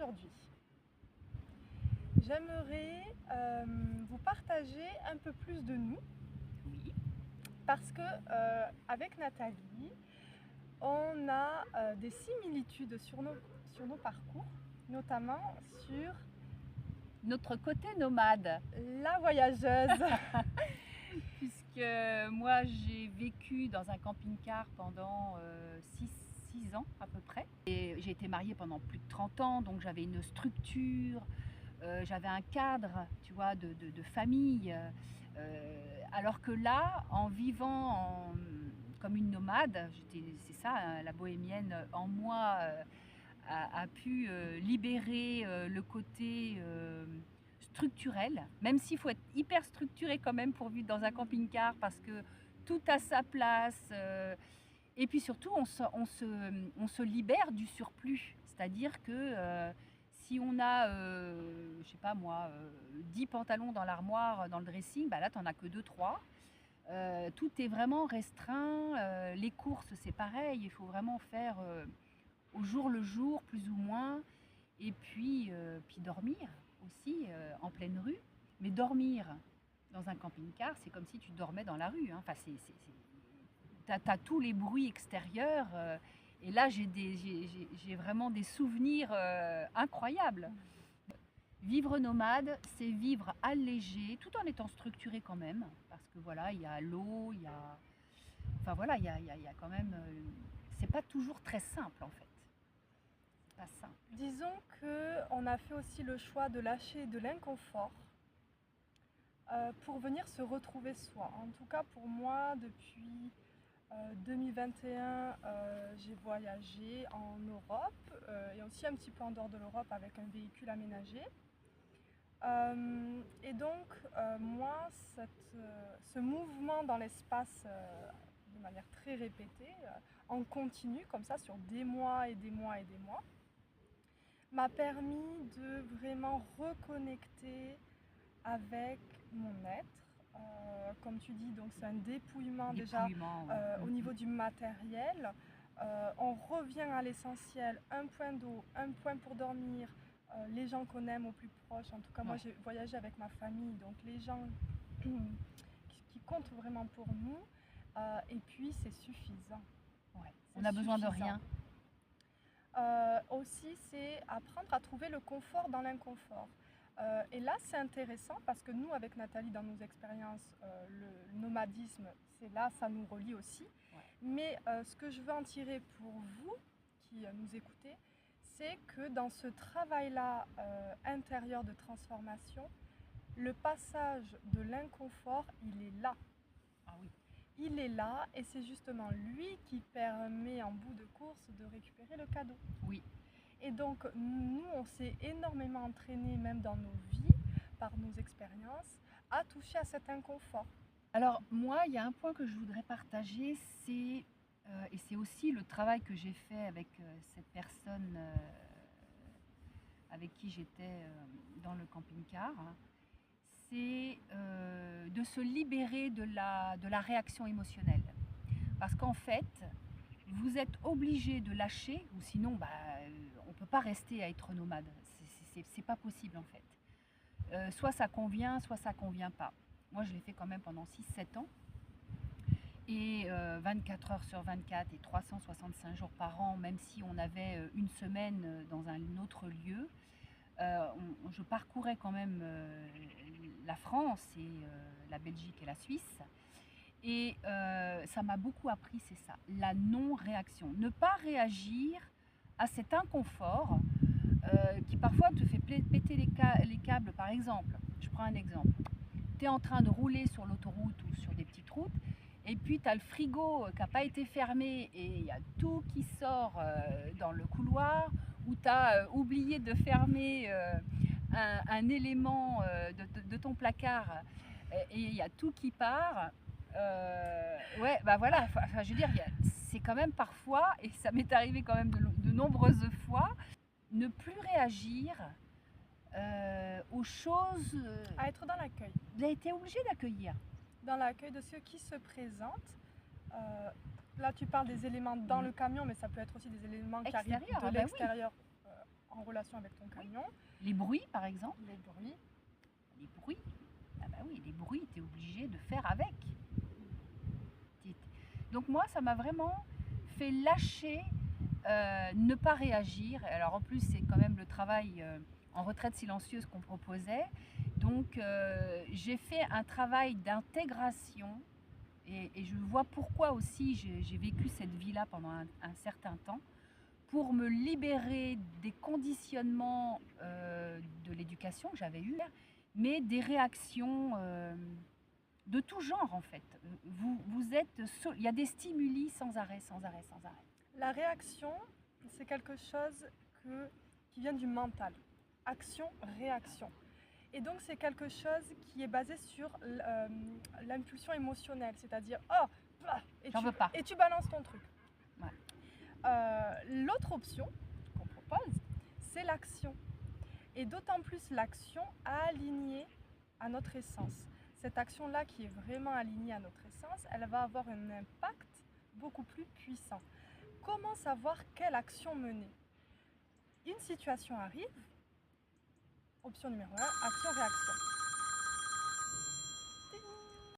aujourd'hui. J'aimerais vous partager un peu plus de nous. Oui. Parce que avec Nathalie, on a des similitudes sur nos parcours, notamment sur Notre côté nomade, la voyageuse. puisque moi j'ai vécu dans un camping-car pendant 6 ans à peu près. Et j'ai été mariée pendant plus de 30 ans, donc j'avais une structure, j'avais un cadre, tu vois, de famille. Alors que là, en vivant comme une nomade, c'est ça, hein, la bohémienne en moi a pu libérer le côté structurel, même s'il faut être hyper structuré quand même pour vivre dans un camping-car parce que tout a sa place. Et puis surtout, on se libère du surplus. C'est-à-dire que si on a, je sais pas moi, 10 pantalons dans l'armoire, dans le dressing, bah là, tu n'en as que 2, 3. Tout est vraiment restreint. Les courses, c'est pareil. Il faut vraiment faire au jour le jour, plus ou moins. Et puis dormir aussi en pleine rue. Mais dormir dans un camping-car, c'est comme si tu dormais dans la rue, hein. Enfin, t'as tous les bruits extérieurs. Et là, j'ai vraiment des souvenirs incroyables. Vivre nomade, c'est vivre allégé, tout en étant structuré quand même. Parce que voilà, il y a l'eau, il y a... Enfin voilà, il y a quand même... c'est pas toujours très simple en fait. C'est pas simple. Disons qu'on a fait aussi le choix de lâcher de l'inconfort pour venir se retrouver soi. En tout cas pour moi, depuis 2021, j'ai voyagé en Europe et aussi un petit peu en dehors de l'Europe avec un véhicule aménagé. Et donc, moi, ce mouvement dans l'espace de manière très répétée, en continu, comme ça, sur des mois et des mois et des mois, m'a permis de vraiment reconnecter avec mon être. Comme tu dis, donc c'est un dépouillement déjà Ouais. au niveau du matériel. On revient à l'essentiel, un point d'eau, un point pour dormir, les gens qu'on aime au plus proche. En tout cas, moi j'ai voyagé avec ma famille, donc les gens qui comptent vraiment pour nous. Et puis c'est suffisant. Ouais. On a besoin de rien. Aussi, c'est apprendre à trouver le confort dans l'inconfort. Et là, c'est intéressant parce que nous, avec Nathalie, dans nos expériences, le nomadisme, c'est là, ça nous relie aussi. Ouais. Mais ce que je veux en tirer pour vous qui nous écoutez, c'est que dans ce travail-là intérieur de transformation, le passage de l'inconfort, il est là. Ah oui. Il est là et c'est justement lui qui permet en bout de course de récupérer le cadeau. Oui. Et donc nous, on s'est énormément entraîné, même dans nos vies, par nos expériences, à toucher à cet inconfort. Alors moi, il y a un point que je voudrais partager, et c'est aussi le travail que j'ai fait avec cette personne avec qui j'étais dans le camping-car, hein, c'est de se libérer de la réaction émotionnelle. Parce qu'en fait, vous êtes obligé de lâcher, ou sinon on ne peut pas rester à être nomade. C'est pas possible en fait. Soit ça convient, soit ça convient pas. Moi je l'ai fait quand même pendant 6-7 ans. Et 24 heures sur 24 et 365 jours par an, même si on avait une semaine dans un autre lieu, je parcourais quand même la France et la Belgique et la Suisse. Et ça m'a beaucoup appris, c'est ça, la non-réaction. Ne pas réagir à cet inconfort qui parfois te fait péter les câbles. Par exemple, je prends un exemple. Tu es en train de rouler sur l'autoroute ou sur des petites routes, et puis tu as le frigo qui n'a pas été fermé et il y a tout qui sort dans le couloir, ou tu as oublié de fermer un élément de ton placard et il y a tout qui part. Ouais, bah voilà, enfin, je veux dire, c'est quand même parfois, et ça m'est arrivé quand même de nombreuses fois, ne plus réagir aux choses. À être dans l'accueil. J'ai été obligée d'accueillir. Dans l'accueil de ceux qui se présentent. Là, tu parles des éléments dans le camion, mais ça peut être aussi des éléments qui arrivent de l'extérieur en en relation avec ton camion. Les bruits, par exemple. Les bruits. Les bruits. Ah bah oui, les bruits, tu es obligé de faire avec. Donc moi, ça m'a vraiment fait lâcher, ne pas réagir. Alors en plus, c'est quand même le travail en retraite silencieuse qu'on proposait. Donc j'ai fait un travail d'intégration et je vois pourquoi aussi j'ai vécu cette vie-là pendant un certain temps, pour me libérer des conditionnements de l'éducation que j'avais eue, mais des réactions de tout genre en fait. Il y a des stimuli sans arrêt, sans arrêt, sans arrêt. La réaction, c'est quelque chose qui vient du mental. Action, réaction. Et donc c'est quelque chose qui est basé sur l'impulsion émotionnelle, c'est-à-dire oh, et tu balances ton truc. Ouais. L'autre option qu'on propose, c'est l'action. Et d'autant plus l'action alignée à notre essence. Cette action-là qui est vraiment alignée à notre essence, elle va avoir un impact beaucoup plus puissant. Comment savoir quelle action mener? Une situation arrive, option numéro 1, action-réaction.